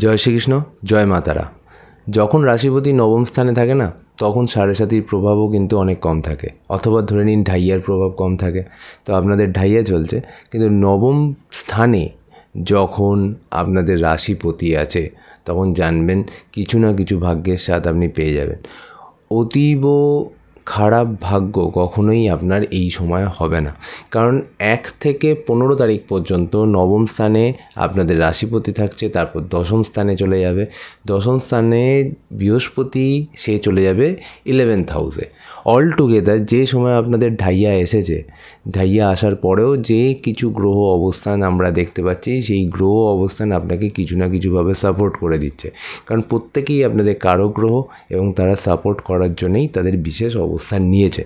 জয় শ্রীকৃষ্ণ, জয় মা তারা। যখন রাশিপতি নবম স্থানে থাকে না, তখন সাড়ে সাতির প্রভাবও কিন্তু অনেক কম থাকে, অথবা ধরে নিন ঢাইয়ার প্রভাব কম থাকে। তো আপনাদের ঢাইয়া চলছে, কিন্তু নবম স্থানে যখন আপনাদের রাশিপতি আছে, তখন জানবেন কিছু না কিছু ভাগ্যের স্বাদ আপনি পেয়ে যাবেন। অতীব খারাপ ভাগ্য কখনোই আপনার এই সময় হবে না, কারণ 1 থেকে 15 তারিখ পর্যন্ত নবম স্থানে আপনাদের রাশিপতি থাকছে, তারপর দশম স্থানে চলে যাবে। দশম স্থানে বৃহস্পতি সে চলে যাবে 11th হাউসে। অল টুগেদার যে সময় আপনাদের ঢাইয়া এসেছে, ঢাইয়া আসার পরেও যে কিছু গ্রহ অবস্থান আমরা দেখতে পাচ্ছি, সেই গ্রহ অবস্থান আপনাকে কিছু না কিছুভাবে সাপোর্ট করে দিচ্ছে, কারণ প্রত্যেকেই আপনাদের কারক গ্রহ এবং তারা সাপোর্ট করার জন্যই তাদের বিশেষ অবস্থান নিয়েছে।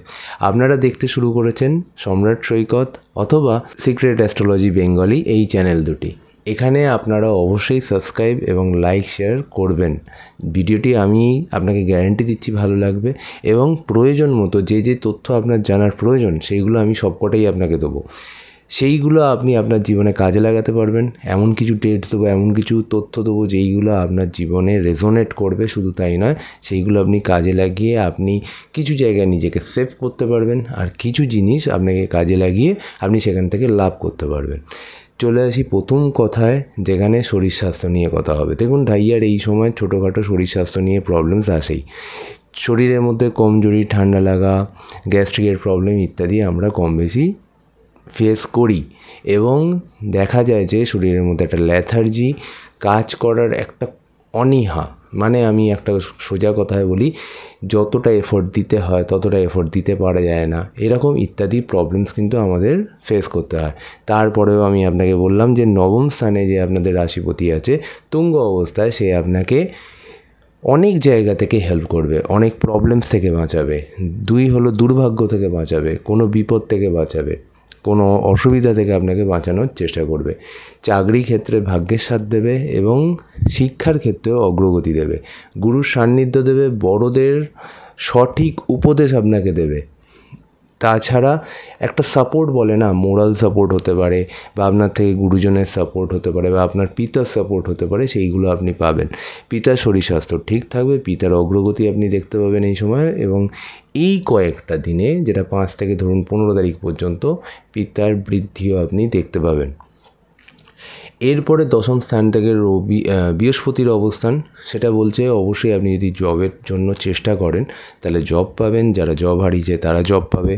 আপনারা দেখতে শুরু করেছেন সম্রাট সৈকত অথবা সিক্রেট অ্যাস্ট্রোলজি বেঙ্গলি এই চ্যানেল দুটি। এখানে আপনারা অবশ্যই সাবস্ক্রাইব এবং লাইক শেয়ার করবেন। ভিডিওটি আমি আপনাকে গ্যারান্টি দিচ্ছি ভালো লাগবে, এবং প্রয়োজন মতো যে যে তথ্য আপনার জানার প্রয়োজন সেইগুলো আমি সবকটাই আপনাকে দেবো। সেইগুলো আপনি আপনার জীবনে কাজে লাগাতে পারবেন। এমন কিছু টিপস দেবো, এমন কিছু তথ্য দেবো যেইগুলো আপনার জীবনে রেজোনেট করবে। শুধু তাই নয়, সেইগুলো আপনি কাজে লাগিয়ে আপনি কিছু জায়গায় নিজেকে সেভ করতে পারবেন, আর কিছু জিনিস আপনাকে কাজে লাগিয়ে আপনি সেখান থেকে লাভ করতে পারবেন। চলে আসি প্রথম কথায়, যেখানে শরীর স্বাস্থ্য নিয়ে কথা হবে। দেখুন, ঢাইয়ার এই সময় ছোটোখাটো শরীর স্বাস্থ্য নিয়ে প্রবলেমস আসেই। শরীরের মধ্যে কমজোরি, ঠান্ডা লাগা, গ্যাস্ট্রিকের প্রবলেম ইত্যাদি আমরা কম বেশি ফেস করি, এবং দেখা যায় যে শরীরের মধ্যে একটা ল্যাথার্জি, কাজ করার একটা অনীহা, মানে আমি একটা সোজা কথায় বলি, যতটা এফোর্ট দিতে হয় ততটা এফোর্ট দিতে পারা যায় না, এরকম ইত্যাদি প্রবলেমস কিন্তু আমাদের ফেস করতে হয়। তারপরেও আমি আপনাকে বললাম যে নবম স্থানে যে আপনাদের রাশিপতি আছে তুঙ্গ অবস্থায়, সে আপনাকে অনেক জায়গা থেকে হেল্প করবে, অনেক প্রবলেমস থেকে বাঁচাবে। 2 হলো দুর্ভাগ্য থেকে বাঁচাবে, কোনো বিপদ থেকে বাঁচাবে, কোনো অসুবিধা থেকে আপনাকে বাঁচানোর চেষ্টা করবে। চাকরি ক্ষেত্রে ভাগ্যের সাথ দেবে এবং শিক্ষার ক্ষেত্রেও অগ্রগতি দেবে। গুরুর সান্নিধ্য দেবে, বড়দের সঠিক উপদেশ আপনাকে দেবে। তাছাড়া একটা সাপোর্ট বলে না, মোরাল সাপোর্ট হতে পারে, বা আপনার থেকে গুরুজনের সাপোর্ট হতে পারে, বা আপনার পিতার সাপোর্ট হতে পারে, সেইগুলো আপনি পাবেন। পিতার শরীর স্বাস্থ্য ঠিক থাকবে, পিতার অগ্রগতি আপনি দেখতে পাবেন এই সময়। এবং এই কয়েকটা দিনে, যেটা 5 থেকে ধরুন 15 তারিখ পর্যন্ত, পিতার বৃদ্ধিও আপনি দেখতে পাবেন। এরপরে দশম স্থান থেকে বৃহস্পতির অবস্থান, সেটা বলছে অবশ্যই আপনি যদি জবের জন্য চেষ্টা করেন তাহলে জব পাবেন, যারা জব হারিয়েছে তারা জব পাবে।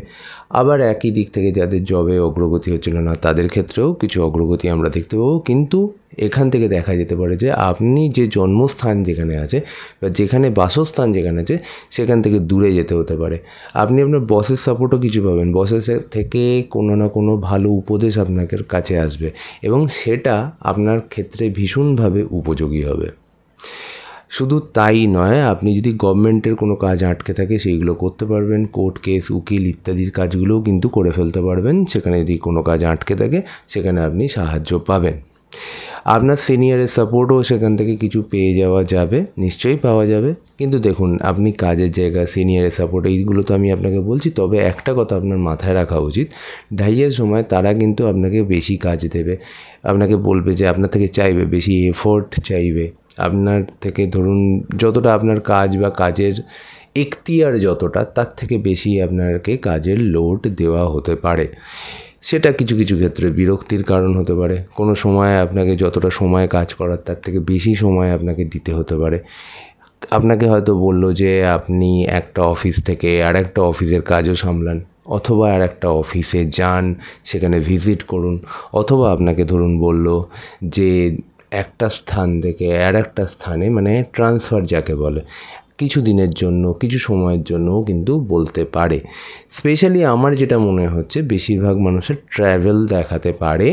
আবার একই দিক থেকে যাদের জবে অগ্রগতি হচ্ছিল না, তাদের ক্ষেত্রেও কিছু অগ্রগতি আমরা দেখতে পাবো। কিন্তু এখান থেকে দেখা যেতে পারে যে আপনি যে জন্মস্থান যেখানে আছে, বা যেখানে বাসস্থান যেখানে আছে, সেখান থেকে দূরে যেতে হতে পারে। আপনি আপনার বসের সাপোর্টও কিছু পাবেন, বসের থেকে কোনো না কোনো ভালো উপদেশ আপনার কাছে আসবে, এবং সেটা আপনার ক্ষেত্রে ভীষণভাবে উপযোগী হবে। শুধু তাই নয়, আপনি যদি গভর্নমেন্টের কোনো কাজ আটকে থাকে সেইগুলো করতে পারবেন। কোর্ট কেস, উকিল ইত্যাদির কাজগুলোও কিন্তু করে ফেলতে পারবেন। সেখানে যদি কোনো কাজ আটকে থাকে, সেখানে আপনি সাহায্য পাবেন। আপনার সিনিয়রের সাপোর্টও সেখান থেকে কিছু পেয়ে যাওয়া যাবে, নিশ্চয়ই পাওয়া যাবে। কিন্তু দেখুন, আপনি কাজের জায়গা, সিনিয়রের সাপোর্ট, এইগুলো তো আমি আপনাকে বলছি। তবে একটা কথা আপনার মাথায় রাখা উচিত, ঢাইয়ের সময় তারা কিন্তু আপনাকে বেশি কাজ দেবে, আপনাকে বলবে যে আপনার থেকে চাইবে, বেশি এফোর্ট চাইবে আপনার থেকে। ধরুন, যতটা আপনার কাজ বা কাজের এখতিয়ার যতটা, তার থেকে বেশি আপনাকে কাজের লোড দেওয়া হতে পারে। সেটা কিছু কিছু ক্ষেত্রে বিরক্তির কারণ হতে পারে। কোনো সময় আপনাকে যতটা সময় কাজ করার, তার থেকে বেশি সময় আপনাকে দিতে হতে পারে। আপনাকে হয়তো বলল যে আপনি একটা অফিস থেকে আর একটা অফিসের কাজও সামলান, অথবা আর একটা অফিসে যান, সেখানে ভিজিট করুন, অথবা আপনাকে ধরুন বলল যে একটা স্থান থেকে আর একটা স্থানে, মানে ট্রান্সফার যাকে বলে, কিছু দিনের জন্য, কিছু সময়ের জন্যও কিন্তু বলতে পারে। স্পেশালি আমার যেটা মনে হচ্ছে, বেশিরভাগ মানুষের ট্র্যাভেল দেখাতে পারে,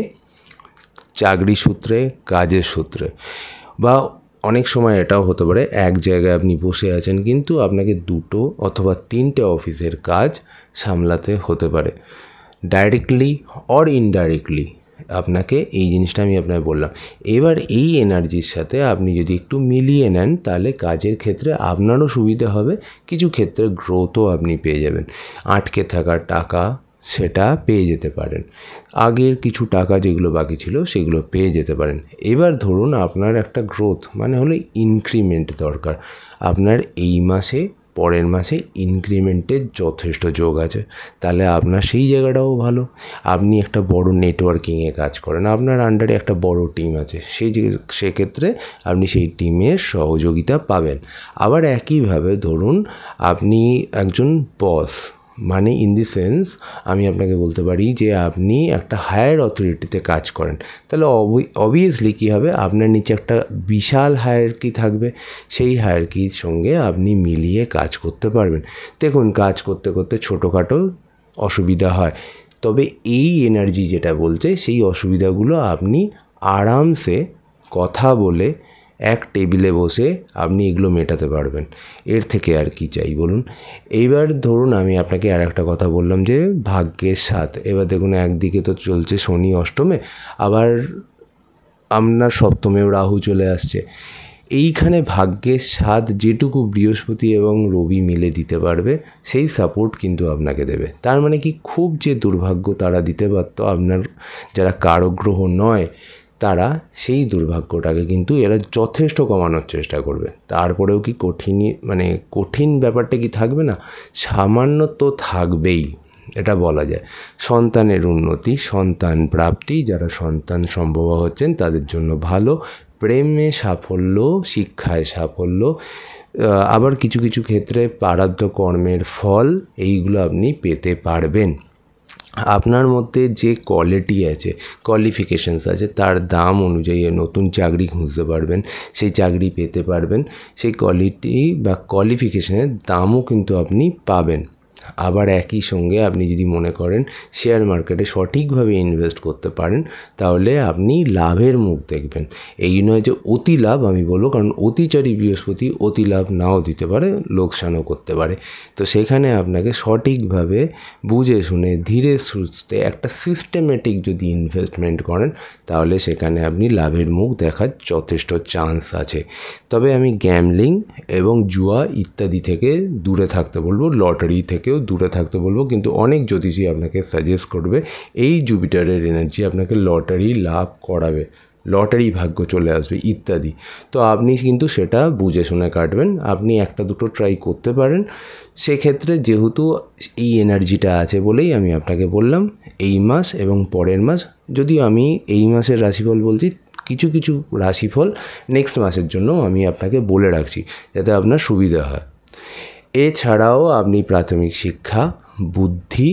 চাকরি সূত্রে, কাজের সূত্রে, বা অনেক সময় এটাও হতে পারে এক জায়গায় আপনি বসে আছেন, কিন্তু আপনাকে 2 অথবা 3টে অফিসের কাজ সামলাতে হতে পারে, ডাইরেক্টলি অর ইনডাইরেক্টলি। আপনাকে এই জিনিসটা আমি আপনাকে বললাম। এবার এই এনার্জির সাথে আপনি যদি একটু মিলিয়ে নেন, তাহলে কাজের ক্ষেত্রে আপনারও সুবিধা হবে, কিছু ক্ষেত্রে গ্রোথও আপনি পেয়ে যাবেন। আটকে থাকা টাকা সেটা পেয়ে যেতে পারেন। আগের কিছু টাকা যেগুলো বাকি ছিল সেগুলো পেয়ে যেতে পারেন। এবার ধরুন আপনার একটা গ্রোথ মানে হলো ইনক্রিমেন্ট দরকার। আপনার এই মাসে পরের মাসে ইনক্রিমেন্টের যথেষ্ট যোগ আছে, তাহলে আপনার সেই জায়গাটাও ভালো। আপনি একটা বড় নেটওয়ার্কিংয়ে কাজ করেন, আপনার আন্ডারে একটা বড় টিম আছে, সেক্ষেত্রে আপনি সেই টিমের সহযোগিতা পাবেন। আবার একইভাবে ধরুন আপনি একজন বস, মানে ইন দি সেন্স আমি আপনাকে বলতে পারি যে আপনি একটা হায়ার অথরিটিতে কাজ করেন, তাহলে অবভিয়াসলি কী হবে, আপনার নিচে একটা বিশাল হায়ারকি থাকবে। সেই হায়ারকির সঙ্গে আপনি মিলিয়ে কাজ করতে পারবেন। দেখুন, কাজ করতে করতে ছোটোখাটো অসুবিধা হয়, তবে এই এনার্জি যেটা বলছে সেই অসুবিধাগুলো আপনি আরামসে কথা বলে এক টেবিলে বসে আপনি এগুলো মেটাতে পারবেন। এর থেকে আর কি চাই বলুন। এইবার ধরুন আমি আপনাকে আর একটা কথা বললাম যে ভাগ্যের সাথ। এবার দেখুন, একদিকে তো চলছে শনি অষ্টমে, আবার আপনার সপ্তমেও রাহু চলে আসছে। এইখানে ভাগ্যের সাথ যেটুকু বৃহস্পতি এবং রবি মিলে দিতে পারবে সেই সাপোর্ট কিন্তু আপনাকে দেবে। তার মানে কি, খুব যে দুর্ভাগ্য তারা দিতে পারতো, আপনার যারা কারগ্রহ নয় তারা সেই দুর্ভাগ্যটাকে কিন্তু এরা যথেষ্ট কমানোর চেষ্টা করবে। তারপরেও কি কঠিন ব্যাপারটা কি থাকবে না? সামান্য তো থাকবেই, এটা বলা যায়। সন্তানের উন্নতি, সন্তান প্রাপ্তি, যারা সন্তান সম্ভব হচ্ছেন তাদের জন্য ভালো, প্রেমে সাফল্য, শিক্ষায় সাফল্য, আবার কিছু কিছু ক্ষেত্রে প্রারব্ধ কর্মের ফল, এইগুলো আপনি পেতে পারবেন। আপনার মধ্যে যে কোয়ালিটি আছে, কোয়ালিফিকেশানস আছে, তার দাম অনুযায়ী নতুন চাকরি খুঁজতে পারবেন, সেই চাকরি পেতে পারবেন। সেই কোয়ালিটি বা কোয়ালিফিকেশানের দামও কিন্তু আপনি পাবেন। আবার একই সঙ্গে আপনি যদি মনে করেন শেয়ার মার্কেটে সঠিকভাবে ইনভেস্ট করতে পারেন, তাহলে আপনি লাভের মুখ দেখবেন। এই নয় যে অতি লাভ আমি বলবো, কারণ অতিচারী বৃহস্পতি অতি লাভ নাও দিতে পারে, লোকসানও করতে পারে। তো সেখানে আপনাকে সঠিকভাবে বুঝে শুনে ধীরে সুস্থে একটা সিস্টেমেটিক যদি ইনভেস্টমেন্ট করেন, তাহলে সেখানে আপনি লাভের মুখ দেখার যথেষ্ট চান্স আছে। তবে আমি গ্যামলিং এবং জুয়া ইত্যাদি থেকে দূরে থাকতে বলবো, লটারি থেকেও দূরে থাকতে বলবো। কিন্তু অনেক জ্যোতিষী আপনাকে সাজেস্ট করবে এই জুপিটারের এনার্জি আপনাকে লটারি লাভ করাবে, লটারি ভাগ্য চলে আসবে ইত্যাদি। তো আপনি কিন্তু সেটা বুঝে শুনে কাটবেন। আপনি একটা দুটো ট্রাই করতে পারেন। সেক্ষেত্রে যেহেতু এই এনার্জিটা আছে বলেই আমি আপনাকে বললাম এই মাস এবং পরের মাস, যদিও আমি এই মাসের রাশিফল বলছি, কিছু কিছু রাশিফল নেক্সট মাসের জন্য আমি আপনাকে বলে রাখছি যাতে আপনার সুবিধা হয়। এছাড়াও আপনি প্রাথমিক শিক্ষা, বুদ্ধি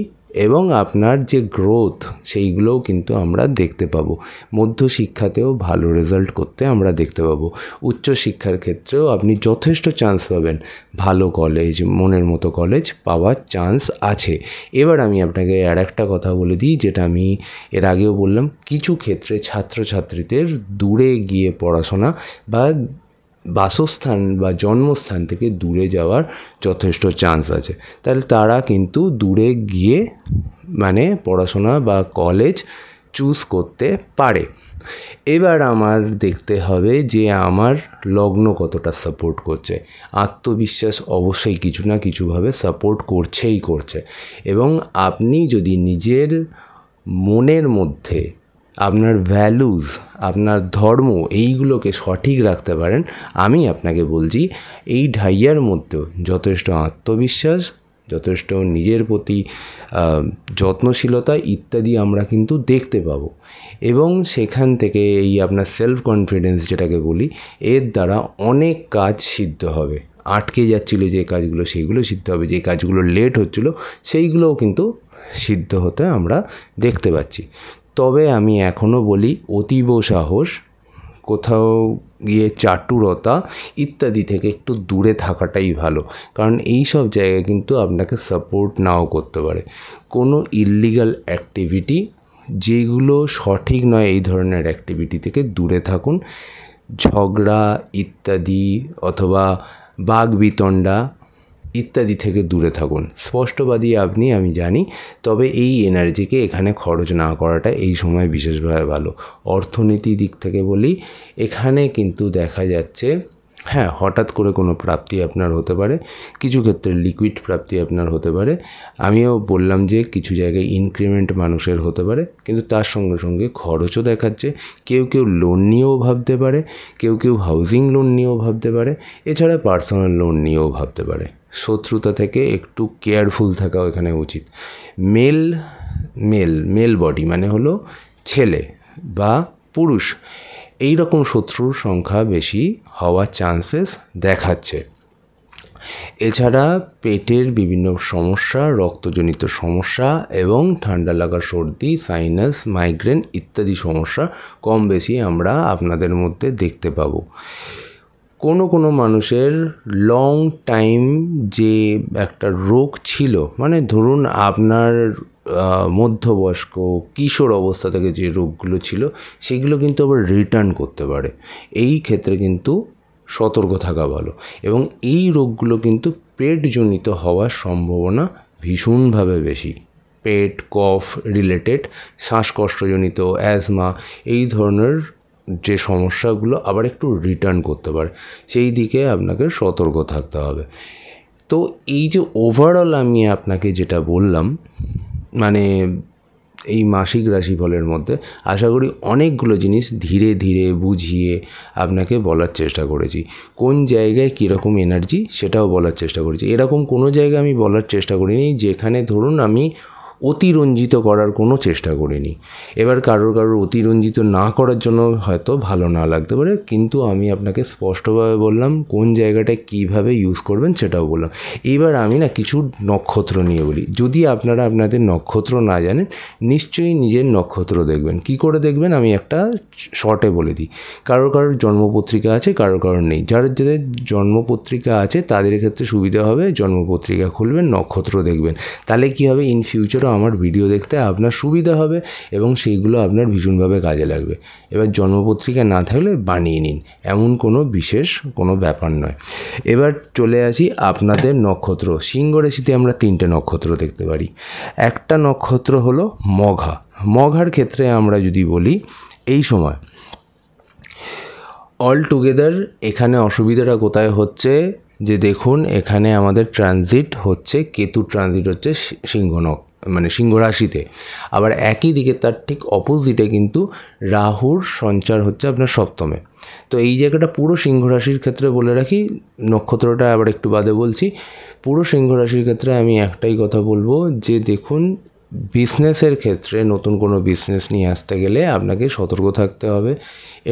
এবং আপনার যে গ্রোথ সেইগুলোও কিন্তু আমরা দেখতে পাবো। মধ্যশিক্ষাতেও ভালো রেজাল্ট করতে আমরা দেখতে পাবো। উচ্চশিক্ষার ক্ষেত্রেও আপনি যথেষ্ট চান্স পাবেন, ভালো কলেজ, মনের মতো কলেজ পাওয়ার চান্স আছে। এবার আমি আপনাকে আর একটা কথা বলে দিই, যেটা আমি এর আগেও বললাম, কিছু ক্ষেত্রে ছাত্রছাত্রীদের দূরে গিয়ে পড়াশোনা বা বাসস্থান বা জন্মস্থান থেকে দূরে যাওয়ার যথেষ্ট চান্স আছে। তাহলে তারা কিন্তু দূরে গিয়ে পড়াশোনা বা কলেজ চুজ করতে পারে। এবার আমার দেখতে হবে যে আমার লগ্ন কতটা সাপোর্ট করছে। আত্মবিশ্বাস অবশ্যই কিছু না কিছুভাবে সাপোর্ট করছে, এবং আপনি যদি নিজের মনের মধ্যে আপনার ভ্যালুজ, আপনার ধর্ম, এইগুলোকে সঠিক রাখতে পারেন, আমি আপনাকে বলছি এই ঢাইয়ার মধ্যেও যথেষ্ট আত্মবিশ্বাস, যথেষ্ট নিজের প্রতি যত্নশীলতা ইত্যাদি আমরা কিন্তু দেখতে পাবো। এবং সেখান থেকে এই আপনার সেলফ কনফিডেন্স যেটাকে বলি, এর দ্বারা অনেক কাজ সিদ্ধ হবে। আটকে যাচ্ছিলো যে কাজগুলো, সেইগুলো সিদ্ধ হবে। যে কাজগুলো লেট হচ্ছিলো সেইগুলোও কিন্তু সিদ্ধ হতে আমরা দেখতে পাচ্ছি। তবে আমি এখনও বলি অতীব সাহস, কোথাও গিয়ে চাটুরতা ইত্যাদি থেকে একটু দূরে থাকাটাই ভালো, কারণ এই সব জায়গায় কিন্তু আপনাকে সাপোর্ট নাও করতে পারে। কোনো ইললিগাল অ্যাক্টিভিটি যেগুলো সঠিক নয়, এই ধরনের অ্যাক্টিভিটি থেকে দূরে থাকুন। ঝগড়া ইত্যাদি অথবা বাগবিতণ্ডা ইত্যাদি থেকে দূরে থাকুন। স্পষ্টবাদী আপনি, আমি জানি, তবে এই এনার্জিকে এখানে খরচ না করাটা এই সময় বিশেষভাবে ভালো। অর্থনীতি দিক থেকে বলি, এখানে কিন্তু দেখা যাচ্ছে হ্যাঁ, হঠাৎ করে কোনো প্রাপ্তি আপনার হতে পারে, কিছু ক্ষেত্রে লিকুইড প্রাপ্তি আপনার হতে পারে। আমিও বললাম যে কিছু জায়গায় ইনক্রিমেন্ট মানুষের হতে পারে, কিন্তু তার সঙ্গে সঙ্গে খরচও দেখাচ্ছে। কেউ লোন নিয়েও ভাবতে পারে, কেউ হাউজিং লোন নিয়েও ভাবতে পারে, এছাড়া পার্সোনাল লোন নিয়েও ভাবতে পারে। শত্রুতা থেকে একটু কেয়ারফুল থাকাও এখানে উচিত। মেল বডি মানে হলো ছেলে বা পুরুষ, এই রকম শত্রুর সংখ্যা বেশি হওয়ার চান্সেস দেখাচ্ছে। এছাড়া পেটের বিভিন্ন সমস্যা, রক্তজনিত সমস্যা এবং ঠান্ডা লাগা, সর্দি, সাইনাস, মাইগ্রেন ইত্যাদি সমস্যা কম বেশি আমরা আপনাদের মধ্যে দেখতে পাবো। কোনো মানুষের লং টাইম যে একটা রোগ ছিল, মানে ধরুন আপনার মধ্যবয়স্ক কিশোর অবস্থা থেকে যে রোগগুলো ছিল সেগুলো কিন্তু আবার রিটার্ন করতে পারে। এই ক্ষেত্রে কিন্তু সতর্ক থাকা ভালো। এবং এই রোগগুলো কিন্তু পেটজনিত হওয়ার সম্ভাবনা ভীষণভাবে বেশি। পেট, কফ রিলেটেড, শ্বাসকষ্টজনিত, অ্যাজমা, এই ধরনের যে সমস্যাগুলো আবার একটু রিটার্ন করতে পারে, সেই দিকে আপনাকে সতর্ক থাকতে হবে। তো এই যে ওভারঅল আমি আপনাকে যেটা বললাম, মানে এই মাসিক রাশিফলের মধ্যে আশা করি অনেকগুলো জিনিস ধীরে ধীরে বুঝিয়ে আপনাকে বলার চেষ্টা করেছি। কোন জায়গায় কীরকম এনার্জি সেটাও বলার চেষ্টা করেছি। এরকম কোনো জায়গায় আমি বলার চেষ্টা করিনি যেখানে ধরুন আমি অতিরঞ্জিত করার কোনো চেষ্টা করিনি। এবার কারোর অতিরঞ্জিত না করার জন্য হয়তো ভালো না লাগতে পারে, কিন্তু আমি আপনাকে স্পষ্টভাবে বললাম কোন জায়গাটায় কীভাবে ইউজ করবেন সেটাও বললাম। এইবার আমি না কিছু নক্ষত্র নিয়ে বলি। যদি আপনারা আপনাদের নক্ষত্র না জানেন, নিশ্চয়ই নিজের নক্ষত্র দেখবেন। কি করে দেখবেন আমি একটা শর্টে বলে দিই। কারোর জন্মপত্রিকা আছে, কারোর নেই। যাদের জন্মপত্রিকা আছে তাদের ক্ষেত্রে সুবিধা হবে, জন্মপত্রিকা খুলবেন, নক্ষত্র দেখবেন। তাহলে কী হবে, ইন ফিউচারও আমার ভিডিও দেখতে আপনার সুবিধা হবে এবং সেইগুলো আপনার ভীষণভাবে কাজে লাগবে। এবার জন্মপত্রিকা না থাকলে বানিয়ে নিন, এমন কোনো বিশেষ কোনো ব্যাপার নয়। এবার চলে আসি আপনাদের নক্ষত্র। সিংহ রাশিতে আমরা 3টে নক্ষত্র দেখতে পারি। একটা নক্ষত্র হলো মঘার ক্ষেত্রে আমরা যদি বলি, এই সময় অল টুগেদার এখানে অসুবিধাটা কোথায় হচ্ছে, যে দেখুন এখানে আমাদের ট্রানজিট হচ্ছে, কেতুর ট্রানজিট হচ্ছে সিংহ রাশিতে। আবার একই দিকে তার ঠিক অপোজিটে কিন্তু রাহুর সঞ্চার হচ্ছে আপনার সপ্তমে। তো এই জায়গাটা পুরো সিংহ রাশির ক্ষেত্রে বলে রাখি, নক্ষত্রটা আবার একটু বাদে বলছি। পুরো সিংহ রাশির ক্ষেত্রে আমি একটাই কথা বলবো যে দেখুন, বিজনেসের ক্ষেত্রে নতুন কোনো বিজনেস নিয়ে আসতে গেলে আপনাকে সতর্ক থাকতে হবে।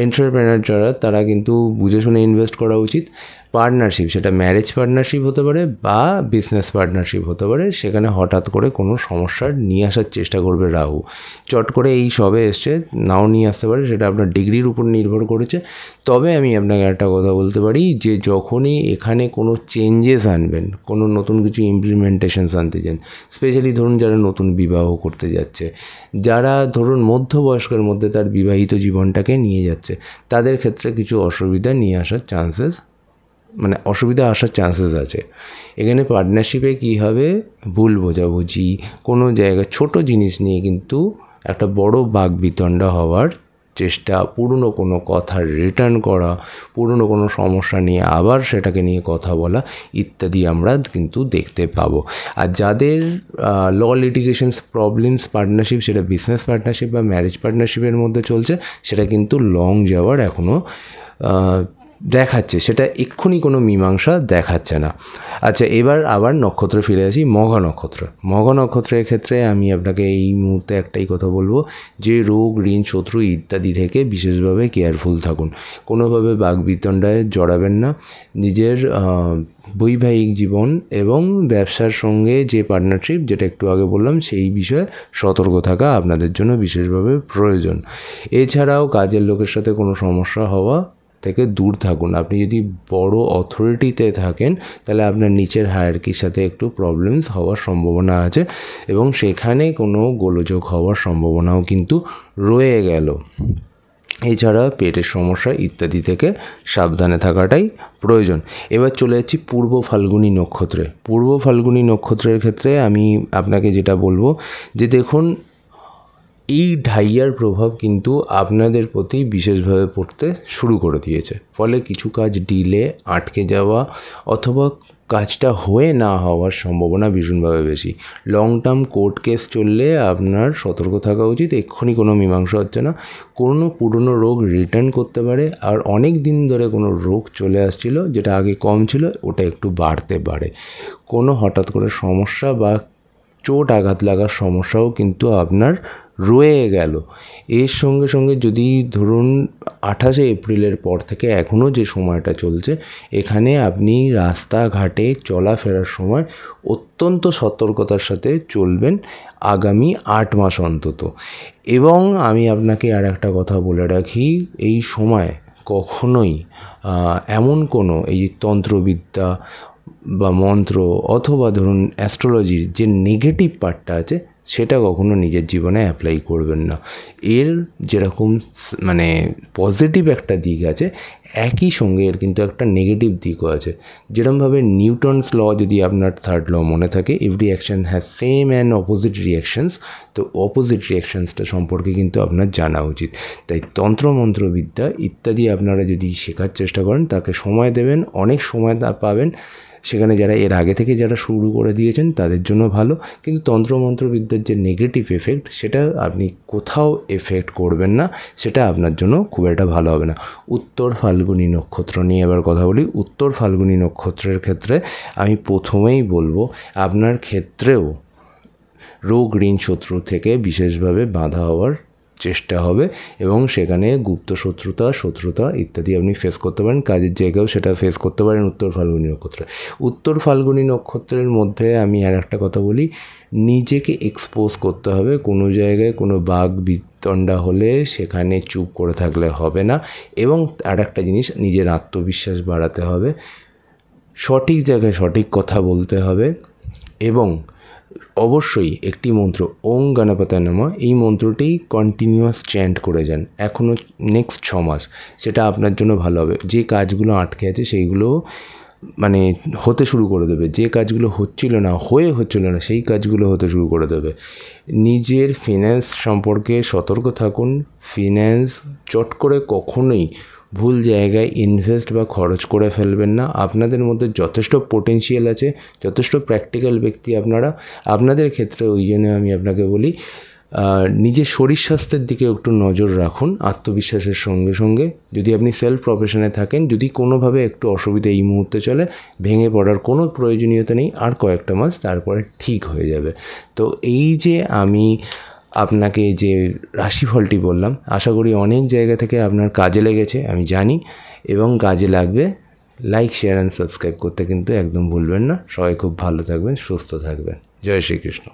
এন্টারপ্রেনার যারা, তারা কিন্তু বুঝে শুনে ইনভেস্ট করা উচিত। পার্টনারশিপ, সেটা ম্যারেজ পার্টনারশিপ হতে পারে বা বিজনেস পার্টনারশিপ হতে পারে, সেখানে হঠাৎ করে কোনো সমস্যা নিয়ে আসার চেষ্টা করবে রাহু। চট করে এই সবে এসছে, নাও নিয়ে আসতে পারে, সেটা আপনার ডিগ্রির উপর নির্ভর করেছে। তবে আমি আপনাকে একটা কথা বলতে পারি যে যখনই এখানে কোনো চেঞ্জেস আনবেন, কোনো নতুন কিছু ইমপ্লিমেন্টেশনস আনতে চান, স্পেশালি ধরুন যারা নতুন বিবাহ করতে যাচ্ছে, যারা ধরুন মধ্যবয়স্কের মধ্যে তার বিবাহিত জীবনটাকে নিয়ে যাচ্ছে, তাদের ক্ষেত্রে কিছু অসুবিধা নিয়ে আসার অসুবিধা আসার চান্সেস আছে। এখানে পার্টনারশিপে কী হবে, ভুল বোঝাবুঝি, কোনো জায়গায় ছোট জিনিস নিয়ে কিন্তু একটা বড় বাকবিতণ্ডা হওয়ার চেষ্টা, পুরনো কোনো কথা রিটার্ন করা, পুরনো কোনো সমস্যা নিয়ে আবার সেটাকে নিয়ে কথা বলা ইত্যাদি আমরা কিন্তু দেখতে পাবো। আর যাদের ল লিটিগেশনস প্রবলেমস পার্টনারশিপ, সেটা বিজনেস পার্টনারশিপ বা ম্যারেজ পার্টনারশিপের মধ্যে চলছে, সেটা কিন্তু লং যাওয়ার এখনও দেখাচ্ছে, সেটা এক্ষুনি কোনো মীমাংসা দেখাচ্ছে না। আচ্ছা, এবার আবার নক্ষত্রে ফিরে আসি, মঘা নক্ষত্রের ক্ষেত্রে আমি আপনাকে এই মুহূর্তে একটাই কথা বলবো যে রোগ, ঋণ, শত্রু ইত্যাদি থেকে বিশেষভাবে কেয়ারফুল থাকুন। কোনোভাবে বাকবিতণ্ডায় জড়াবেন না। নিজের বৈবাহিক জীবন এবং ব্যবসার সঙ্গে যে পার্টনারশিপ, যেটা একটু আগে বললাম, সেই বিষয়ে সতর্ক থাকা আপনাদের জন্য বিশেষভাবে প্রয়োজন। এছাড়াও কাজের লোকের সাথে কোনো সমস্যা হওয়া থেকে দূর থাকুন। আপনি যদি বড় অথরিটিতে থাকেন, তাহলে আপনার নিচের হায়ারকির সাথে একটু প্রবলেমস হওয়ার সম্ভাবনা আছে এবং সেখানে কোনো গোলযোগ হওয়ার সম্ভাবনাও কিন্তু রয়ে গেল। এছাড়া পেটের সমস্যা ইত্যাদি থেকে সাবধানে থাকাটাই প্রয়োজন। এবার চলে যাচ্ছি পূর্ব ফাল্গুনী নক্ষত্রের ক্ষেত্রে আমি আপনাকে যেটা বলবো যে দেখুন, এই ঢাইয়ার প্রভাব কিন্তু আপনাদের প্রতি বিশেষভাবে পড়তে শুরু করে দিয়েছে। ফলে কিছু কাজ ডিলে, আটকে যাওয়া অথবা কাজটা হয়ে না হওয়ার সম্ভাবনা ভীষণভাবে বেশি। লং টার্ম কোর্ট কেস চললে আপনার সতর্ক থাকা উচিত। এক্ষুনি কোনো মীমাংসা হচ্ছে না, কোনো পুরনো রোগ রিটার্ন করতে পারে। আর অনেক দিন ধরে কোনো রোগ চলে আসছিল, যেটা আগে কম ছিল, ওটা একটু বাড়তে পারে। কোনো হঠাৎ করে সমস্যা বা চোট আঘাত লাগার সমস্যাও কিন্তু আপনার রয়ে গেল। এর সঙ্গে সঙ্গে যদি ধরুন 28শে এপ্রিলের পর থেকে এখনও যে সময়টা চলছে, এখানে আপনি রাস্তাঘাটে চলাফেরার সময় অত্যন্ত সতর্কতার সাথে চলবেন আগামী 8 মাস অন্তত। এবং আমি আপনাকে আর একটা কথা বলে রাখি, এই সময় কখনোই এমন কোনো এই তন্ত্রবিদ্যা বা মন্ত্র অথবা ধরুন অ্যাস্ট্রোলজির যে নেগেটিভ পার্টটা আছে, সেটা কখনো নিজের জীবনে অ্যাপ্লাই করবেন না। এর যেরকম মানে পজিটিভ একটা দিক আছে, একই সঙ্গে এর কিন্তু একটা নেগেটিভ দিকও আছে। যেরকমভাবে নিউটনস ল যদি আপনার থার্ড ল মনে থাকে, every action has same and opposite reactions, তো অপোজিট রিয়াকশানসটা সম্পর্কে কিন্তু আপনার জানা উচিত। তাই তন্ত্রমন্ত্রবিদ্যা ইত্যাদি আপনারা যদি শেখার চেষ্টা করেন, তাকে সময় দেবেন, অনেক সময় পাবেন। সেখানে যারা এর আগে থেকে যারা শুরু করে দিয়েছেন তাদের জন্য ভালো, কিন্তু তন্ত্রমন্ত্রবিদ্যার যে নেগেটিভ এফেক্ট, সেটা আপনি কোথাও এফেক্ট করবেন না, সেটা আপনার জন্য খুব একটা ভালো হবে না। উত্তর ফাল্গুনী নক্ষত্র নিয়ে এবার কথা বলি। উত্তর ফাল্গুনী নক্ষত্রের ক্ষেত্রে আমি প্রথমেই বলবো, আপনার ক্ষেত্রেও রোগ ঋণ শত্রু থেকে বিশেষভাবে বাধা হওয়ার চেষ্টা হবে এবং সেখানে গুপ্ত শত্রুতা ইত্যাদি আপনি ফেস করতে পারেন। কাজের জায়গায়ও সেটা ফেস করতে পারেন উত্তর ফাল্গুনী নক্ষত্রে। উত্তর ফাল্গুনী নক্ষত্রের মধ্যে আমি আর একটা কথা বলি, নিজেকে এক্সপোজ করতে হবে। কোনো জায়গায় কোনো বাঘ বিতণ্ডা হলে সেখানে চুপ করে থাকলে হবে না। এবং আর একটা জিনিস, নিজের আত্মবিশ্বাস বাড়াতে হবে, সঠিক জায়গায় সঠিক কথা বলতে হবে। এবং অবশ্যই একটি মন্ত্র, ওং গণপতায় নমঃ, এই মন্ত্রটি কন্টিনিউয়াস চ্যান্ট করে যান এখনও নেক্সট 6 মাস। সেটা আপনার জন্য ভালো হবে। যে কাজগুলো আটকে আছে সেইগুলো মানে হতে শুরু করে দেবে, যে কাজগুলো হচ্ছিল না সেই কাজগুলো হতে শুরু করে দেবে। নিজের ফিন্যান্স সম্পর্কে সতর্ক থাকুন। ফিন্যান্স চট করে কখনোই ভুল জায়গায় ইনভেস্ট বা খরচ করে ফেলবেন না। আপনাদের মধ্যে যথেষ্ট পোটেনশিয়াল আছে, যথেষ্ট প্র্যাকটিক্যাল ব্যক্তি আপনারা। আপনাদের ক্ষেত্রে ওই জন্য আমি আপনাকে বলি, নিজের শরীর স্বাস্থ্যের দিকে একটু নজর রাখুন আত্মবিশ্বাসের সঙ্গে সঙ্গে। যদি আপনি সেলফ প্রফেশনে থাকেন, যদি কোনোভাবে একটু অসুবিধা এই মুহূর্তে চলে, ভেঙে পড়ার কোনো প্রয়োজনীয়তা নেই। আর কয়েকটা মাস তারপরে ঠিক হয়ে যাবে। তো এই যে আমি আপনাকে যে রাশিফলটি বললাম, আশা করি অনেক জায়গা থেকে আপনার কাজে লেগেছে, আমি জানি, এবং কাজে লাগবে। লাইক, শেয়ার অ্যান্ড সাবস্ক্রাইব করতে কিন্তু একদম ভুলবেন না। সবাই খুব ভালো থাকবেন, সুস্থ থাকবেন। জয় শ্রীকৃষ্ণ।